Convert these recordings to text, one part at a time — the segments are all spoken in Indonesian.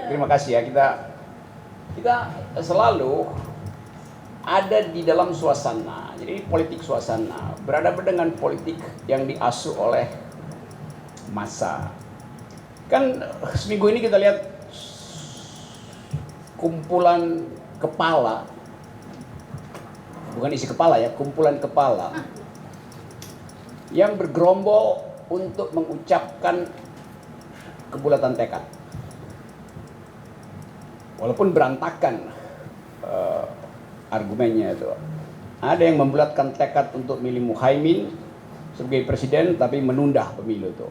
terima kasih ya. Kita selalu ada di dalam suasana. Jadi politik suasana, berhadapan dengan politik yang diasuh oleh massa. Kan seminggu ini kita lihat kumpulan kepala, bukan isi kepala ya, kumpulan kepala yang bergerombol untuk mengucapkan kebulatan tekad. Walaupun berantakan argumennya itu. Ada yang membulatkan tekad untuk milih Muhaimin sebagai presiden tapi menunda pemilu itu.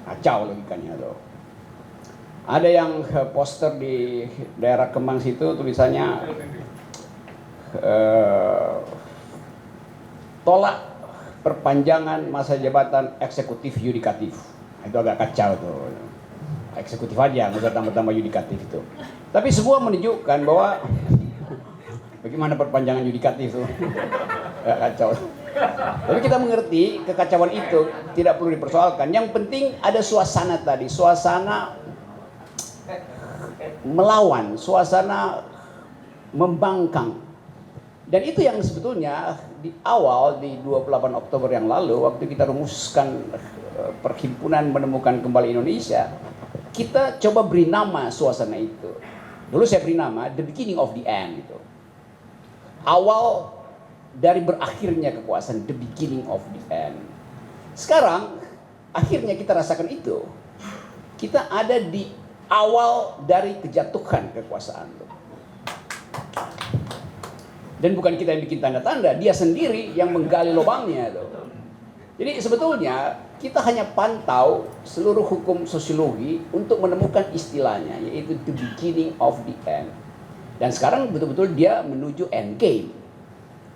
Kacau logikanya tuh. Ada yang poster di daerah Kemang situ tulisannya tolak perpanjangan masa jabatan eksekutif yudikatif. Itu agak kacau tuh. Eksekutif aja, nggak usah tambah-tambah yudikatif itu. Tapi semua menunjukkan bahwa bagaimana perpanjangan yudikatif itu. Ya, kacau. Tapi kita mengerti kekacauan itu tidak perlu dipersoalkan. Yang penting ada suasana tadi, suasana melawan, suasana membangkang. Dan itu yang sebetulnya di awal di 28 Oktober yang lalu waktu kita rumuskan Perhimpunan Menemukan Kembali Indonesia, kita coba beri nama suasana itu. Dulu saya beri nama The Beginning of the End itu. Awal dari berakhirnya kekuasaan, the beginning of the end. Sekarang akhirnya kita rasakan itu. Kita ada di awal dari kejatuhan kekuasaan. Dan bukan kita yang bikin tanda-tanda, dia sendiri yang menggali lubangnya. Jadi sebetulnya kita hanya pantau seluruh hukum sosiologi untuk menemukan istilahnya, yaitu the beginning of the end. Dan sekarang betul-betul dia menuju end game.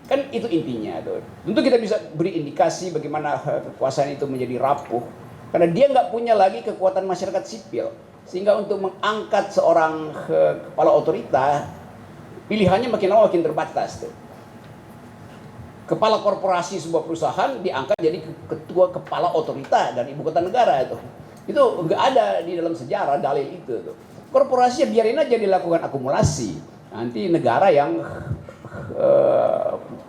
Kan itu intinya tuh. Tentu kita bisa beri indikasi bagaimana kekuasaan itu menjadi rapuh karena dia nggak punya lagi kekuatan masyarakat sipil, sehingga untuk mengangkat seorang kepala otorita pilihannya makin lama makin terbatas tuh. Kepala korporasi sebuah perusahaan diangkat jadi ketua kepala otorita dari ibu kota negara itu nggak ada di dalam sejarah dalil itu tuh. Korporasi biarin aja dilakukan akumulasi, nanti negara yang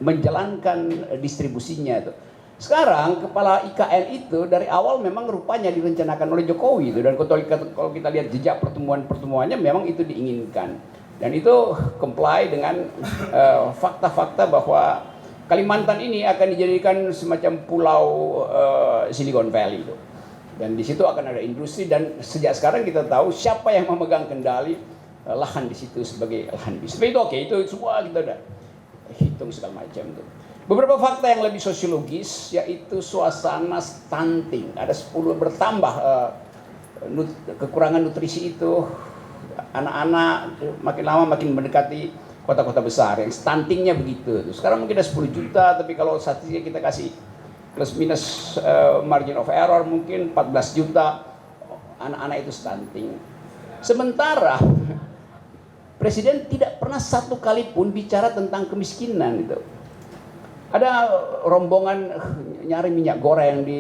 menjalankan distribusinya itu. Sekarang kepala IKN itu dari awal memang rupanya direncanakan oleh Jokowi itu, dan kalau kita lihat jejak pertemuannya memang itu diinginkan, dan itu comply dengan fakta-fakta bahwa Kalimantan ini akan dijadikan semacam pulau Silicon Valley itu, dan di situ akan ada industri, dan sejak sekarang kita tahu siapa yang memegang kendali lahan di situ sebagai lahan bisnis. Itu oke, itu semua kita udah hitung segala macam tuh. Beberapa fakta yang lebih sosiologis yaitu suasana stunting. Ada 10 bertambah kekurangan nutrisi itu. Anak-anak makin lama makin mendekati kota-kota besar yang stuntingnya begitu. Sekarang mungkin ada 10 juta, tapi kalau statistiknya kita kasih plus minus margin of error mungkin 14 juta anak-anak itu stunting. Sementara Presiden tidak pernah satu kali pun bicara tentang kemiskinan itu. Ada rombongan nyari minyak goreng di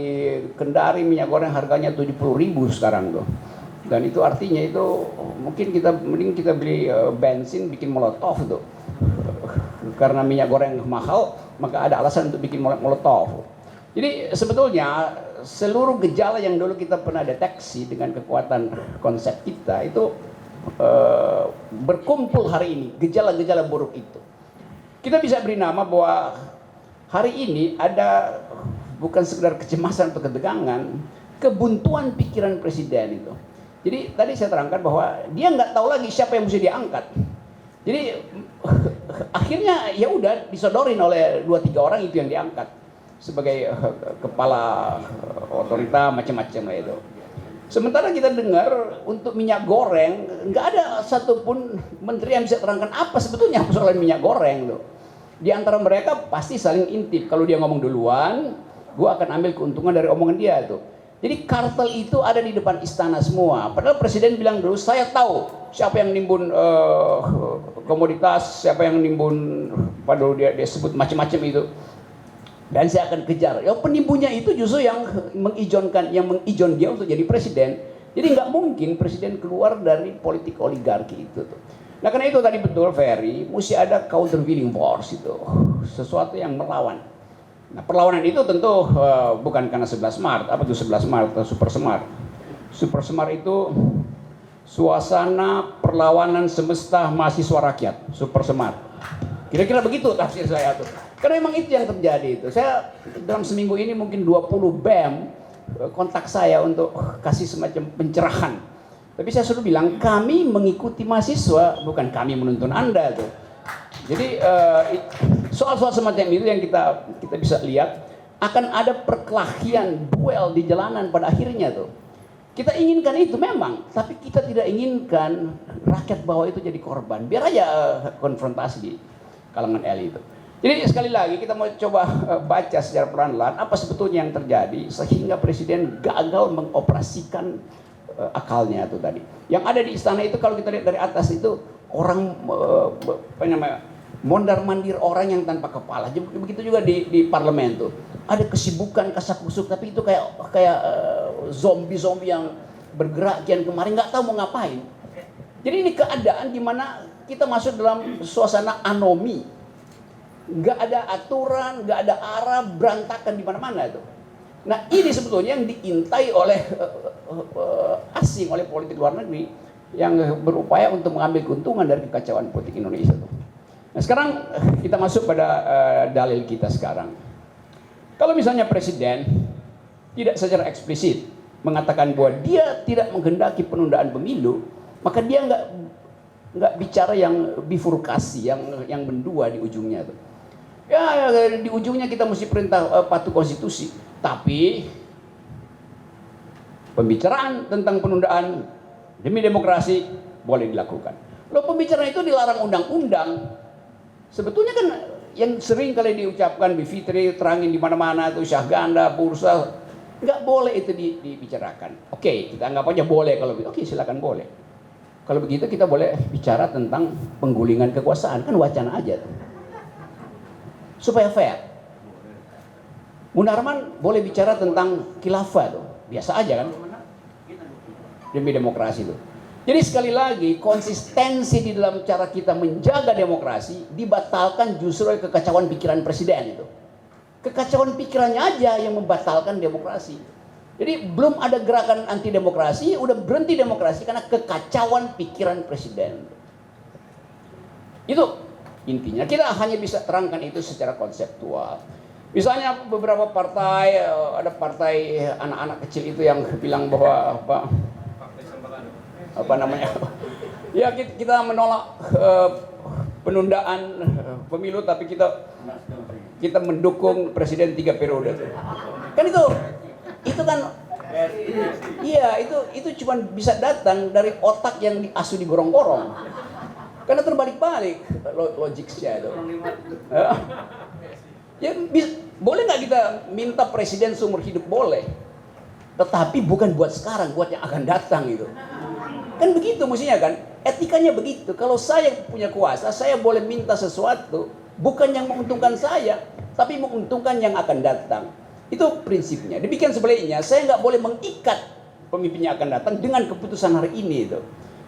Kendari, minyak goreng harganya 70.000 sekarang tuh. Dan itu artinya itu mungkin mending kita beli bensin bikin molotov tuh. Karena minyak goreng mahal, maka ada alasan untuk bikin molotov. Jadi sebetulnya seluruh gejala yang dulu kita pernah deteksi dengan kekuatan konsep kita itu berkumpul hari ini, gejala-gejala buruk itu. Kita bisa beri nama bahwa hari ini ada bukan sekedar kecemasan atau ketegangan, kebuntuan pikiran presiden itu. Jadi tadi saya terangkan bahwa dia nggak tahu lagi siapa yang mesti diangkat. Jadi akhirnya ya udah disodorin oleh 2-3 orang itu yang diangkat sebagai kepala otorita macam-macam itu. Sementara kita dengar untuk minyak goreng, nggak ada satupun menteri yang bisa terangkan apa sebetulnya persoalan minyak goreng tuh. Di antara mereka pasti saling intip. Kalau dia ngomong duluan, gua akan ambil keuntungan dari omongan dia tuh. Jadi kartel itu ada di depan istana semua. Padahal presiden bilang dulu, saya tahu siapa yang nimbun komoditas, siapa yang nimbun, padahal dia sebut macam-macam itu. Dan saya akan kejar. Ya penimbunnya itu justru yang mengizinkan dia untuk jadi presiden. Jadi nggak mungkin presiden keluar dari politik oligarki itu tuh. Nah karena itu tadi betul Ferry, mesti ada countervailing force itu, sesuatu yang melawan. Nah perlawanan itu tentu bukan karena 11 Maret, apa tuh 11 Maret, Super Semar. Super Semar itu suasana perlawanan semesta mahasiswa rakyat, Super Semar. Kira-kira begitu tafsir saya tuh. Karena memang itu yang terjadi itu. Saya dalam seminggu ini mungkin 20 BEM kontak saya untuk kasih semacam pencerahan. Tapi saya selalu bilang kami mengikuti mahasiswa, bukan kami menuntun Anda tuh. Jadi soal-soal semacam itu yang kita bisa lihat akan ada perkelahian, duel di jalanan pada akhirnya tuh. Kita inginkan itu memang, tapi kita tidak inginkan rakyat bawah itu jadi korban. Biar aja konfrontasi di kalangan elit itu. Jadi sekali lagi kita mau coba baca secara pelan-pelan apa sebetulnya yang terjadi sehingga presiden gagal mengoperasikan akalnya itu tadi. Yang ada di istana itu kalau kita lihat dari atas itu orang mondar-mandir orang yang tanpa kepala. Begitu juga di parlemen tuh. Ada kesibukan kasak-kusuk tapi itu kayak zombie yang bergerak kian kemarin nggak tahu mau ngapain. Jadi ini keadaan di mana kita masuk dalam suasana anomi. Nggak ada aturan, nggak ada arah, berantakan di mana-mana itu. Nah ini sebetulnya yang diintai oleh asing, oleh politik luar negeri yang berupaya untuk mengambil keuntungan dari kekacauan politik Indonesia itu. Nah sekarang kita masuk pada dalil kita sekarang. Kalau misalnya presiden tidak secara eksplisit mengatakan bahwa dia tidak menghendaki penundaan pemilu, maka dia nggak bicara yang bifurkasi, yang mendua di ujungnya tuh. Ya di ujungnya kita mesti perintah patuh konstitusi, tapi pembicaraan tentang penundaan demi demokrasi boleh dilakukan. Loh pembicaraan itu dilarang undang-undang. Sebetulnya kan yang sering kali diucapkan Bivitri terangin di mana-mana tuh syahganda, bursa, nggak boleh itu dibicarakan. Oke, kita anggap aja boleh kalau oke silakan boleh. Kalau begitu kita boleh bicara tentang penggulingan kekuasaan, kan wacana aja tuh. Supaya fair. Munarman boleh bicara tentang khilafah tuh, biasa aja kan. Demi demokrasi tuh. Jadi sekali lagi konsistensi di dalam cara kita menjaga demokrasi dibatalkan justru oleh kekacauan pikiran presiden itu. Kekacauan pikirannya aja yang membatalkan demokrasi. Jadi belum ada gerakan anti demokrasi, udah berhenti demokrasi karena kekacauan pikiran presiden. Itu intinya. Kita hanya bisa terangkan itu secara konseptual. Misalnya beberapa partai, ada partai anak-anak kecil itu yang bilang bahwa apa namanya? Ya kita menolak penundaan pemilu tapi kita mendukung presiden 3 periode. Kan itu kan iya itu cuma bisa datang dari otak yang diasuh di gorong-gorong. Karena terbalik-balik logiknya itu. Ya boleh nggak kita minta presiden seumur hidup boleh, tetapi bukan buat sekarang, buat yang akan datang itu. Kan begitu mestinya kan, etikanya begitu. Kalau saya punya kuasa, saya boleh minta sesuatu, bukan yang menguntungkan saya, tapi menguntungkan yang akan datang. Itu prinsipnya. Demikian sebaliknya, saya nggak boleh mengikat pemimpin yang akan datang dengan keputusan hari ini itu.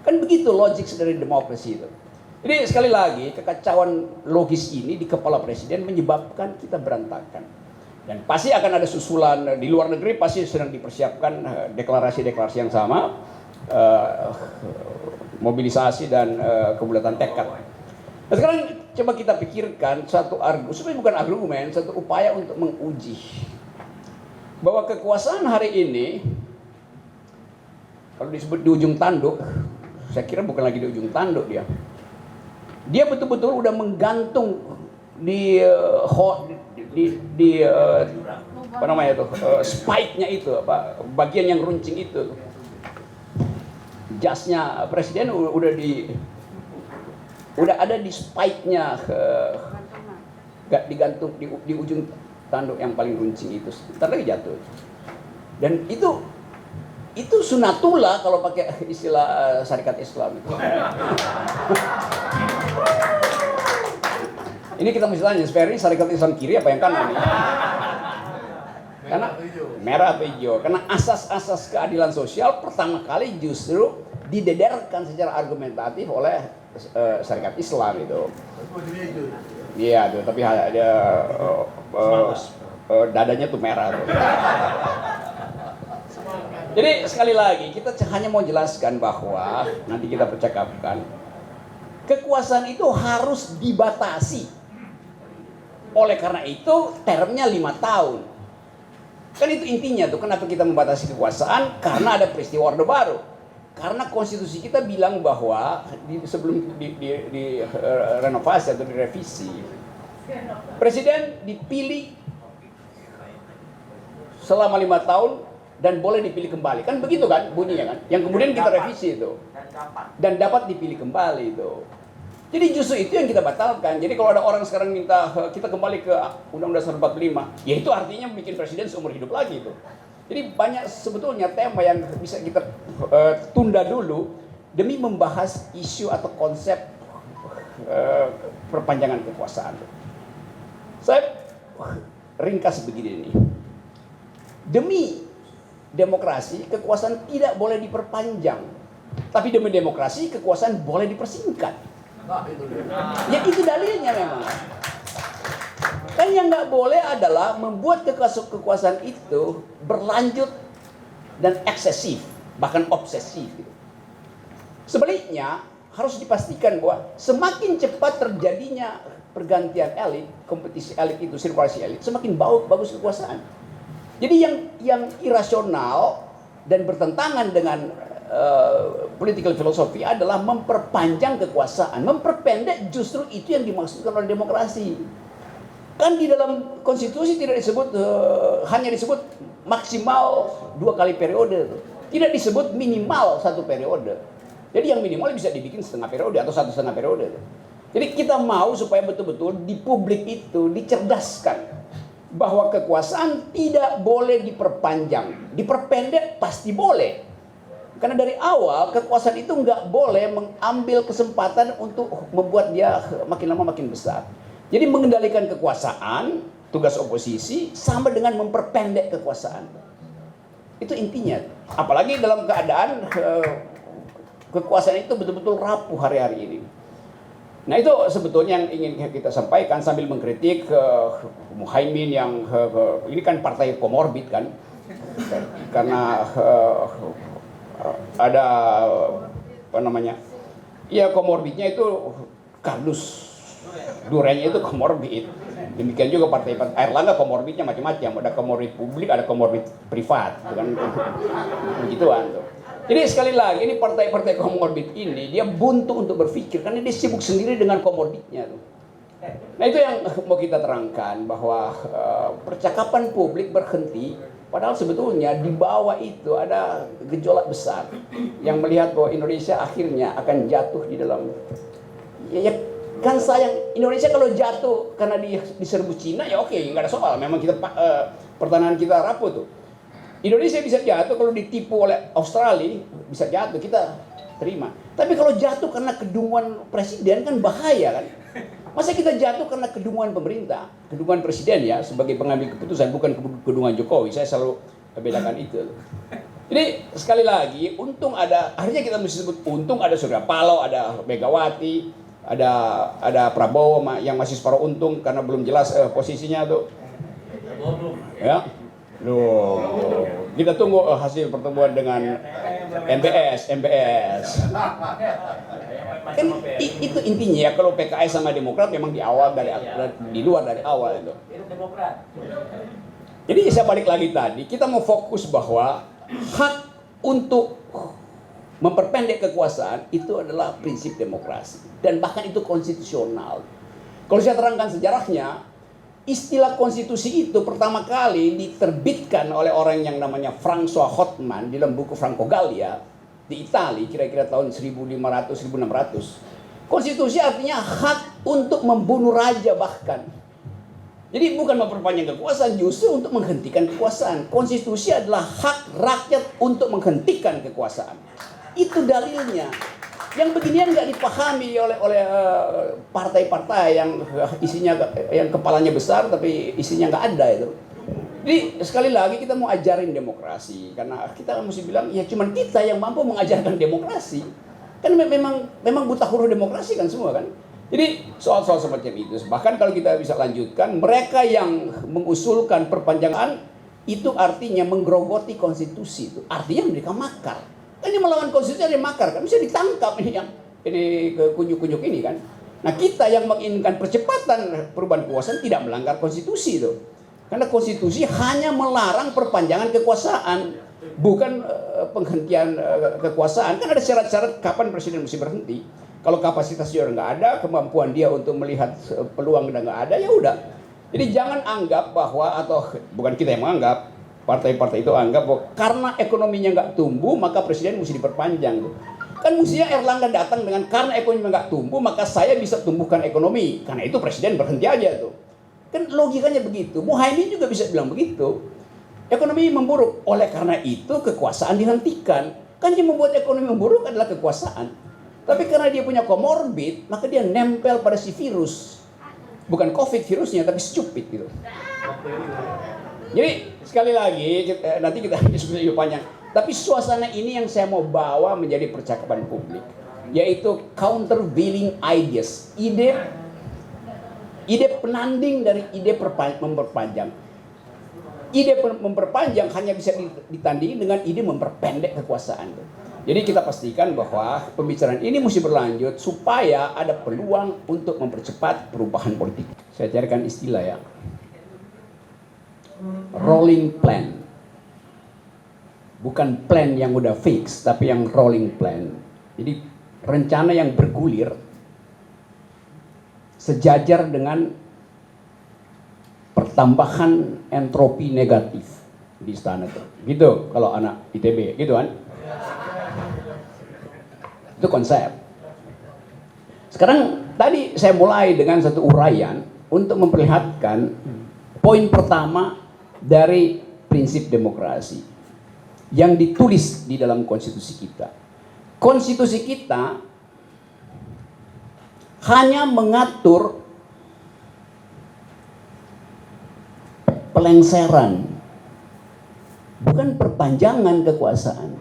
Kan begitu logik dari demokrasi itu. Jadi sekali lagi, kekacauan logis ini di kepala presiden menyebabkan kita berantakan. Dan pasti akan ada susulan di luar negeri, pasti sedang dipersiapkan deklarasi-deklarasi yang sama. Mobilisasi dan kebulatan tekad. Nah, sekarang coba kita pikirkan satu argumen, sebenarnya bukan argumen, satu upaya untuk menguji bahwa kekuasaan hari ini kalau disebut di ujung tanduk, saya kira bukan lagi di ujung tanduk dia betul-betul udah menggantung di apa namanya itu spike-nya itu, bagian yang runcing itu. Jasnya presiden udah ada di spike-nya, digantung di ujung tanduk yang paling runcing itu. Ntar lagi jatuh. Dan itu sunatullah kalau pakai istilah syarikat Islam itu. Ini kita mesti tanya, Ferry syarikat Islam kiri apa yang kanan? Karena merah atau hijau. Karena asas-asas keadilan sosial pertama kali justru didederkan secara argumentatif oleh syarikat Islam itu. Iya tuh, tapi ada dadanya tuh merah tuh. Jadi sekali lagi kita hanya mau jelaskan bahwa nanti kita percakapkan kekuasaan itu harus dibatasi. Oleh karena itu termnya 5 tahun. Kan itu intinya tuh kenapa kita membatasi kekuasaan, karena ada peristiwa Orde Baru. Karena konstitusi kita bilang bahwa sebelum di renovasi atau direvisi, presiden dipilih selama 5 tahun dan boleh dipilih kembali. Kan begitu kan bunyinya kan? Yang kemudian kita revisi itu. Dan dapat dipilih kembali itu. Jadi justru itu yang kita batalkan. Jadi kalau ada orang sekarang minta kita kembali ke Undang-Undang Dasar 45, ya itu artinya bikin presiden seumur hidup lagi itu. Jadi banyak sebetulnya tema yang bisa kita tunda dulu demi membahas isu atau konsep perpanjangan kekuasaan. Saya ringkas begini nih. Demi demokrasi, kekuasaan tidak boleh diperpanjang. Tapi demi demokrasi, kekuasaan boleh dipersingkat. Ya itu dalilnya memang. Kan yang nggak boleh adalah membuat kekuasaan itu berlanjut dan eksesif, bahkan obsesif. Sebaliknya, harus dipastikan bahwa semakin cepat terjadinya pergantian elit, kompetisi elit itu, sirkulasi elit, semakin bagus kekuasaan. Jadi yang irasional dan bertentangan dengan political philosophy adalah memperpanjang kekuasaan, memperpendek, justru itu yang dimaksudkan oleh demokrasi. Kan di dalam konstitusi tidak disebut hanya disebut maksimal 2 kali periode, tidak disebut minimal 1 periode. Jadi yang minimal bisa dibikin setengah periode atau 1,5 periode. Jadi kita mau supaya betul-betul di publik itu dicerdaskan bahwa kekuasaan tidak boleh diperpanjang, diperpendek pasti boleh. Karena dari awal kekuasaan itu nggak boleh mengambil kesempatan untuk membuat dia makin lama makin besar. Jadi mengendalikan kekuasaan, tugas oposisi sama dengan memperpendek kekuasaan. Itu intinya. Apalagi dalam keadaan kekuasaan itu betul-betul rapuh hari-hari ini. Nah itu sebetulnya yang ingin kita sampaikan sambil mengkritik Muhaimin yang ini kan partai komorbid kan. Karena ada apa namanya? Ya komorbidnya itu kardus. Durenya itu komorbid. Demikian juga partai Airlangga komorbidnya macam-macam. Ada komorbid publik, ada komorbid privat, kan begituan tuh. Jadi sekali lagi ini partai-partai komorbid ini dia buntu untuk berpikir karena dia sibuk sendiri dengan komorbidnya tuh. Nah itu yang mau kita terangkan bahwa percakapan publik berhenti padahal sebetulnya di bawah itu ada gejolak besar yang melihat bahwa Indonesia akhirnya akan jatuh di dalam ya kan sayang Indonesia kalau jatuh karena diserbu Cina ya oke, nggak ada soal, memang kita pertahanan kita rapuh tuh. Indonesia bisa jatuh kalau ditipu oleh Australia, bisa jatuh, kita terima. Tapi kalau jatuh karena kedunguan presiden kan bahaya kan. Masa kita jatuh karena kedunguan pemerintah, kedunguan presiden ya sebagai pengambil keputusan, bukan kedunguan Jokowi. Saya selalu bedakan itu. Jadi sekali lagi, untung ada, akhirnya kita mesti sebut untung ada Surya Paloh, ada Megawati, ada Prabowo yang masih separuh untung karena belum jelas posisinya tuh. Ya. Loh, kita tunggu hasil pertemuan dengan MBS. Kan itu intinya ya, kalau PKS sama Demokrat memang di luar dari awal itu. Jadi saya balik lagi tadi, kita mau fokus bahwa hak untuk memperpendek kekuasaan itu adalah prinsip demokrasi dan bahkan itu konstitusional. Kalau saya terangkan sejarahnya, istilah konstitusi itu pertama kali diterbitkan oleh orang yang namanya François Hotman di dalam buku Francogallia di Italia kira-kira tahun 1500-1600. Konstitusi artinya hak untuk membunuh raja bahkan. Jadi bukan memperpanjang kekuasaan, justru untuk menghentikan kekuasaan. Konstitusi adalah hak rakyat untuk menghentikan kekuasaan. Itu dalilnya. Yang beginian nggak dipahami oleh partai-partai yang isinya yang kepalanya besar tapi isinya nggak ada itu. Jadi sekali lagi kita mau ajarin demokrasi, karena kita mesti bilang ya cuman kita yang mampu mengajarkan demokrasi. Kan memang buta huruf demokrasi kan semua kan. Jadi soal-soal semacam itu, bahkan kalau kita bisa lanjutkan, mereka yang mengusulkan perpanjangan itu artinya menggerogoti konstitusi, itu artinya mereka makar. Kan ini melawan konstitusi, ada makar kan, bisa ditangkap ini yang ini kunyuk-kunyuk ini kan. Nah kita yang menginginkan percepatan perubahan kekuasaan tidak melanggar konstitusi itu. Karena konstitusi hanya melarang perpanjangan kekuasaan, bukan penghentian kekuasaan. Kan ada syarat-syarat kapan presiden mesti berhenti. Kalau kapasitasnya nggak ada, kemampuan dia untuk melihat peluang udah nggak ada, ya udah. Jadi jangan anggap bahwa, atau bukan kita yang menganggap, partai-partai itu anggap bahwa karena ekonominya nggak tumbuh maka presiden mesti diperpanjang. Kan mestinya Erlangga datang dengan karena ekonomi nggak tumbuh maka saya bisa tumbuhkan ekonomi. Karena itu presiden berhenti aja tuh. Kan logikanya begitu. Muhaimin juga bisa bilang begitu. Ekonomi memburuk, oleh karena itu kekuasaan dihentikan. Kan yang membuat ekonomi memburuk adalah kekuasaan. Tapi karena dia punya komorbid, maka dia nempel pada si virus. Bukan COVID virusnya, tapi stupid gitu. Jadi sekali lagi, nanti kita diskusi lebih panjang. Tapi suasana ini yang saya mau bawa menjadi percakapan publik. Yaitu countervailing ideas. Ide penanding dari ide memperpanjang. Ide memperpanjang hanya bisa ditandingi dengan ide memperpendek kekuasaan. Jadi kita pastikan bahwa pembicaraan ini mesti berlanjut supaya ada peluang untuk mempercepat perubahan politik. Saya carikan istilah ya. Rolling plan. Bukan plan yang udah fix, tapi yang rolling plan. Jadi rencana yang bergulir sejajar dengan pertambahan entropi negatif di istana itu. Gitu kalau anak ITB, gitu kan? Itu konsep. Sekarang tadi saya mulai dengan satu uraian untuk memperlihatkan poin pertama dari prinsip demokrasi yang ditulis di dalam konstitusi kita. Konstitusi kita hanya mengatur pelengseran, bukan perpanjangan kekuasaan.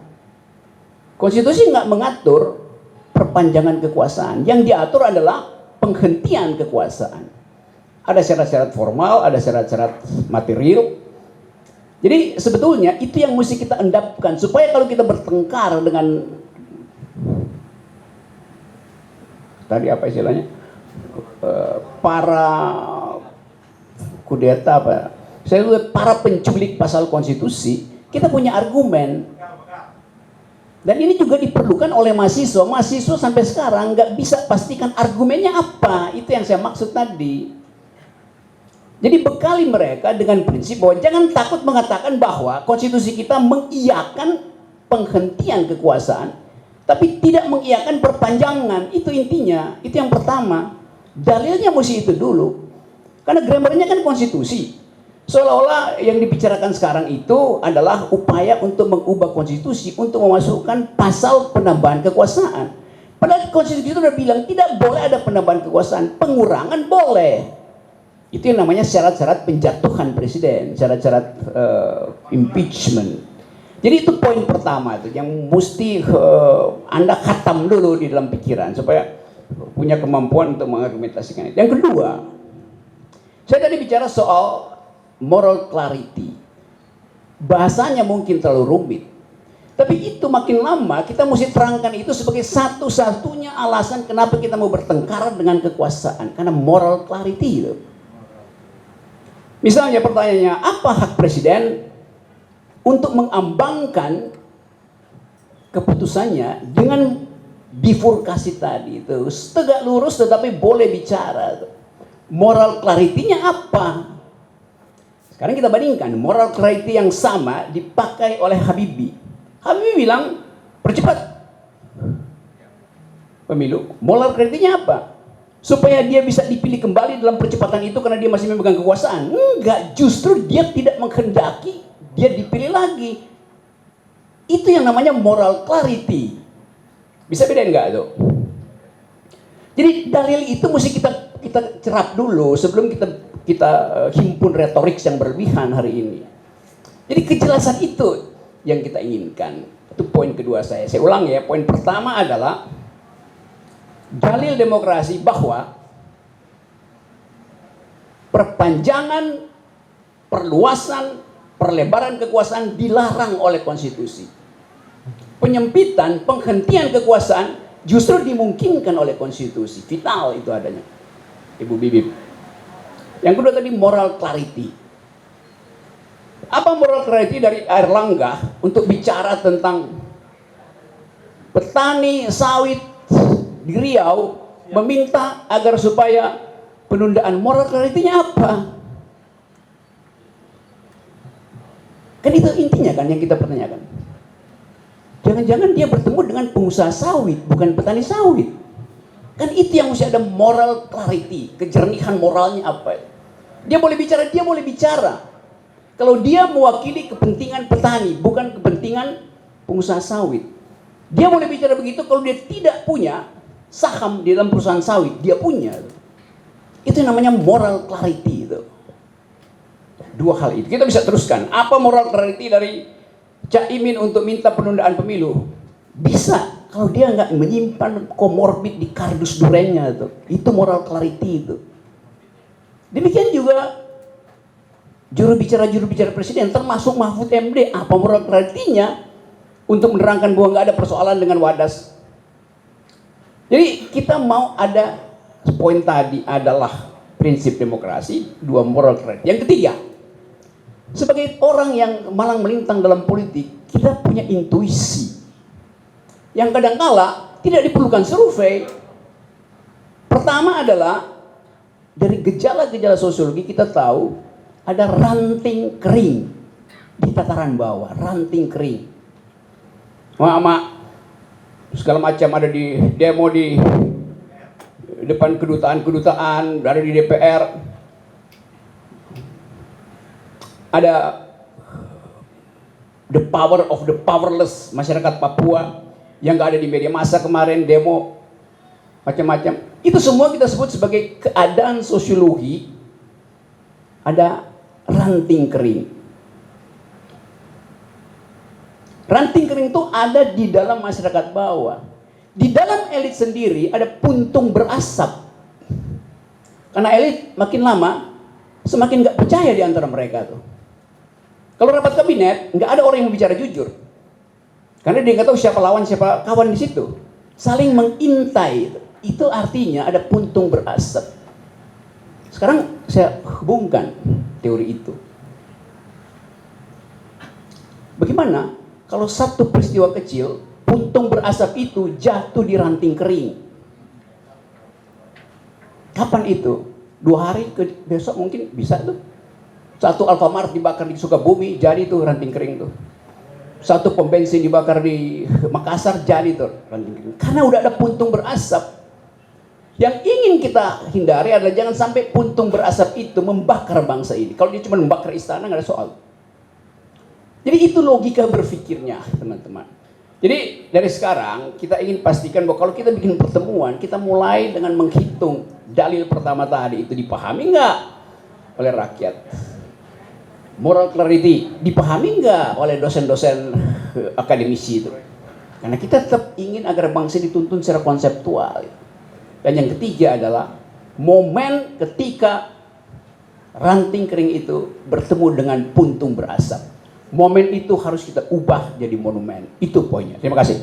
Konstitusi nggak mengatur perpanjangan kekuasaan. Yang diatur adalah penghentian kekuasaan. Ada syarat-syarat formal, ada syarat-syarat material. Jadi sebetulnya itu yang mesti kita endapkan supaya kalau kita bertengkar dengan tadi apa istilahnya para kudeta apa? Saya lihat para penculik pasal konstitusi, kita punya argumen. Dan ini juga diperlukan oleh mahasiswa. Mahasiswa sampai sekarang nggak bisa pastikan argumennya apa. Itu yang saya maksud tadi. Jadi bekali mereka dengan prinsip bahwa jangan takut mengatakan bahwa konstitusi kita mengiyakan penghentian kekuasaan, tapi tidak mengiyakan perpanjangan. Itu intinya. Itu yang pertama. Dalilnya mesti itu dulu. Karena grammarnya kan konstitusi. Seolah-olah yang dibicarakan sekarang itu adalah upaya untuk mengubah konstitusi untuk memasukkan pasal penambahan kekuasaan. Padahal konstitusi itu sudah bilang tidak boleh ada penambahan kekuasaan, pengurangan boleh. Itu yang namanya syarat-syarat penjatuhan presiden, syarat-syarat impeachment. Jadi itu poin pertama itu yang mesti Anda khatam dulu di dalam pikiran supaya punya kemampuan untuk mengargumentasikan itu. Yang kedua, saya tadi bicara soal moral clarity. Bahasanya mungkin terlalu rumit. Tapi itu makin lama kita mesti terangkan itu sebagai satu-satunya alasan kenapa kita mau bertengkar dengan kekuasaan. Karena moral clarity itu. Misalnya pertanyaannya, apa hak presiden untuk mengambangkan keputusannya dengan bifurkasi tadi itu. Tegak lurus tetapi boleh bicara. Moral clarity-nya apa? Sekarang kita bandingkan moral clarity yang sama dipakai oleh Habibie. Habibie bilang percepat pemilu. Moral clarity-nya apa? Supaya dia bisa dipilih kembali dalam percepatan itu karena dia masih memegang kekuasaan. Enggak, justru dia tidak menghendaki dia dipilih lagi. Itu yang namanya moral clarity. Bisa bedain enggak tuh? Jadi dalil itu mesti kita cerap dulu sebelum kita himpun retorik yang berlebihan hari ini. Jadi kejelasan itu yang kita inginkan. Itu poin kedua saya. Saya ulang ya, poin pertama adalah dalil demokrasi bahwa perpanjangan, perluasan, perlebaran kekuasaan dilarang oleh konstitusi. Penyempitan, penghentian kekuasaan justru dimungkinkan oleh konstitusi. Vital itu adanya, Ibu Bibip. Yang kedua tadi moral clarity. Apa moral clarity dari Airlangga untuk bicara tentang petani sawit di Riau meminta agar supaya penundaan? Moral clarity-nya apa? Kan itu intinya kan yang kita pertanyakan. Jangan-jangan dia bertemu dengan pengusaha sawit, bukan petani sawit. Kan itu yang mesti ada moral clarity, kejernihan moralnya apa. Dia boleh bicara. Kalau dia mewakili kepentingan petani, bukan kepentingan pengusaha sawit. Dia boleh bicara begitu kalau dia tidak punya saham di dalam perusahaan sawit, dia punya. Itu namanya moral clarity itu. Dua hal itu. Kita bisa teruskan. Apa moral clarity dari Caimin untuk minta penundaan pemilu? Bisa kalau dia nggak menyimpan komorbid di kardus durengnya itu. Itu moral clarity itu. Demikian juga juru bicara presiden termasuk Mahfud MD. Apa moral clarity-nya untuk menerangkan bahwa nggak ada persoalan dengan Wadas? Jadi kita mau ada poin tadi adalah prinsip demokrasi, dua moral clarity. Yang ketiga, sebagai orang yang malang melintang dalam politik, kita punya intuisi yang kadangkala tidak diperlukan survei. Pertama adalah dari gejala-gejala sosiologi kita tahu ada ranting kering di tataran bawah, ranting kering. Mak segala macam ada di demo di depan kedutaan, ada di DPR. Ada the power of the powerless, masyarakat Papua yang gak ada di media massa kemarin, demo macam-macam. Itu semua kita sebut sebagai keadaan sosiologi. Ada ranting kering. Ranting kering itu ada di dalam masyarakat bawah. Di dalam elit sendiri ada puntung berasap. Karena elit makin lama semakin gak percaya di antara mereka tuh. Kalau rapat kabinet, nggak ada orang yang bicara jujur. Karena dia nggak tahu siapa lawan, siapa kawan di situ. Saling mengintai. Itu artinya ada puntung berasap. Sekarang saya hubungkan teori itu. Bagaimana kalau satu peristiwa kecil, puntung berasap itu jatuh di ranting kering? Kapan itu? 2 hari ke besok mungkin bisa tuh. Satu Alfamart dibakar di Sukabumi, jadi tuh ranting kering tuh. Satu pom bensin dibakar di Makassar, jadi tuh ranting kering. Karena udah ada puntung berasap. Yang ingin kita hindari adalah jangan sampai puntung berasap itu membakar bangsa ini. Kalau dia cuma membakar istana, nggak ada soal. Jadi itu logika berpikirnya, teman-teman. Jadi dari sekarang kita ingin pastikan bahwa kalau kita bikin pertemuan, kita mulai dengan menghitung dalil pertama tadi itu dipahami nggak oleh rakyat. Moral clarity dipahami nggak oleh dosen-dosen akademisi itu? Karena kita tetap ingin agar bangsa dituntun secara konseptual. Dan yang ketiga adalah momen ketika ranting kering itu bertemu dengan puntung berasap. Momen itu harus kita ubah jadi monumen. Itu poinnya. Terima kasih.